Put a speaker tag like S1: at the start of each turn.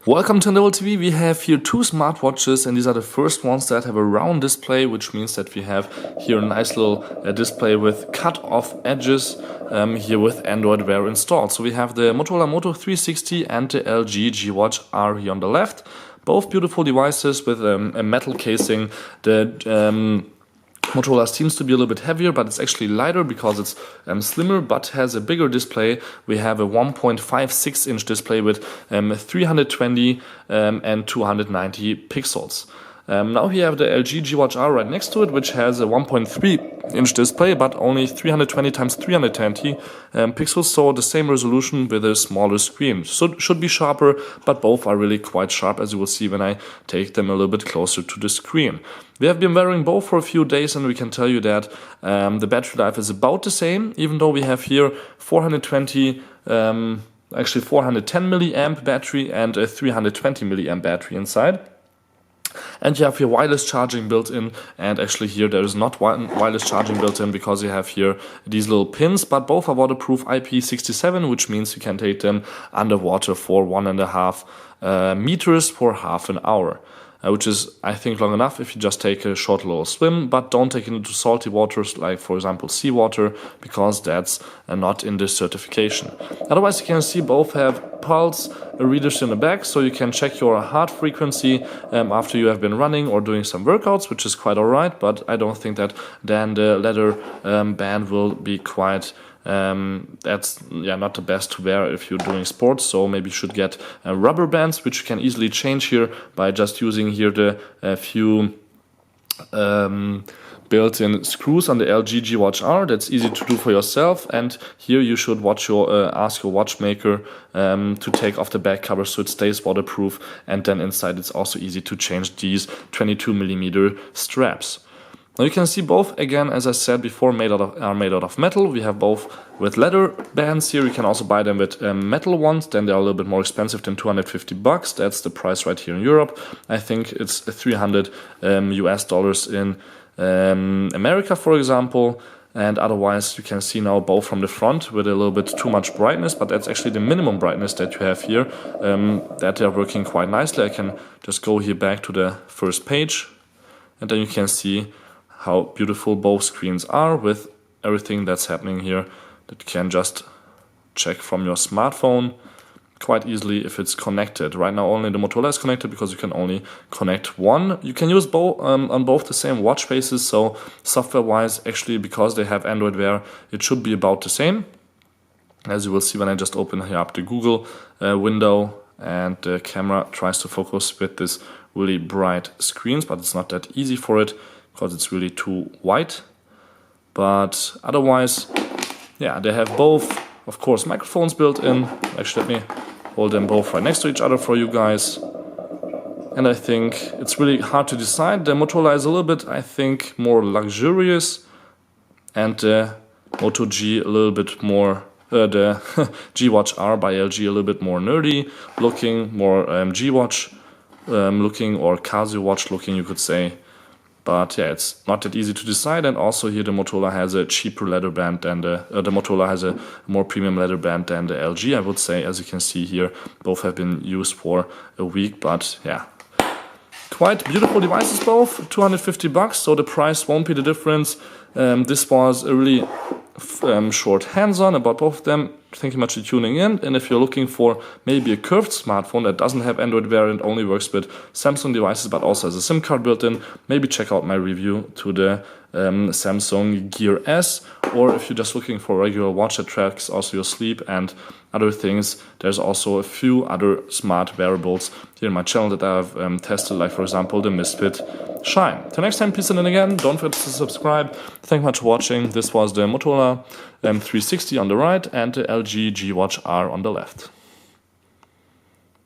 S1: Welcome to Novel TV. We have here two smartwatches, and these are the first ones that have a round display, which means that we have here a nice little display with cut-off edges here with Android Wear installed. So we have the Motorola Moto 360 and the LG G-Watch R here on the left. Both beautiful devices with a metal casing. The Motorola seems to be a little bit heavier, but it's actually lighter because it's slimmer but has a bigger display. We have a 1.56-inch display with 320 and 290 pixels. Now we have the LG G-Watch R right next to it, which has a 1.3-inch display, but only 320 x 320 pixels, so the same resolution with a smaller screen. So should be sharper, but both are really quite sharp, as you will see when I take them a little bit closer to the screen. We have been wearing both for a few days, and we can tell you that the battery life is about the same, even though we have here 410 milliamp battery and a 320 milliamp battery inside. And you have here wireless charging built in, and actually here there is not wireless charging built in because you have here these little pins, but both are waterproof IP67, which means you can take them underwater for 1.5 meters for half an hour. Which is, I think, long enough if you just take a short little swim, but don't take it into salty waters like, for example, seawater, because that's not in this certification. Otherwise, you can see both have pulse readers in the back, so you can check your heart frequency after you have been running or doing some workouts, which is quite alright, but I don't think that then the leather band will be quite that's not the best to wear if you're doing sports, so maybe you should get rubber bands, which you can easily change here by just using here the few built-in screws on the LG G-Watch R. That's easy to do for yourself, and here you should ask your watchmaker to take off the back cover so it stays waterproof, and then inside it's also easy to change these 22mm straps. Now you can see both, again, as I said before, are made out of metal. We have both with leather bands here. You can also buy them with metal ones. Then they're a little bit more expensive than $250. That's the price right here in Europe. I think it's $300 US in America, for example. And otherwise, you can see now both from the front with a little bit too much brightness, but that's actually the minimum brightness that you have here, that they're working quite nicely. I can just go here back to the first page, and then you can see how beautiful both screens are with everything that's happening here that you can just check from your smartphone quite easily if it's connected. Right now only the Motorola is connected because you can only connect one. You can use both on both the same watch faces, so software wise, actually, because they have Android Wear, it should be about the same. As you will see when I just open here up the Google window, and the camera tries to focus with this really bright screens, but it's not that easy for it because it's really too white. But otherwise, yeah, they have both, of course, microphones built in. Actually, let me hold them both right next to each other for you guys. And I think it's really hard to decide. The Motorola is a little bit, I think, more luxurious, and the Moto G a little bit more, the G-Watch R by LG a little bit more nerdy looking, more G-Watch looking, or Casio watch looking, you could say. But yeah, it's not that easy to decide, and also here the Motorola has a cheaper leather band than the Motorola has a more premium leather band than the LG, I would say. As you can see here, both have been used for a week, but yeah, quite beautiful devices both, $250, so the price won't be the difference. This was a really short hands-on about both of them. Thank you much for tuning in, and if you're looking for maybe a curved smartphone that doesn't have Android Wear and only works with Samsung devices but also has a SIM card built in, maybe check out my review to the Samsung Gear S. Or if you're just looking for a regular watch that tracks also your sleep and other things, there's also a few other smart wearables here in my channel that I've tested, like for example the Misfit Shine. Till next time, peace and again, don't forget to subscribe. Thank you much for watching. This was the Motorola 360 on the right and the LG G-Watch R on the left.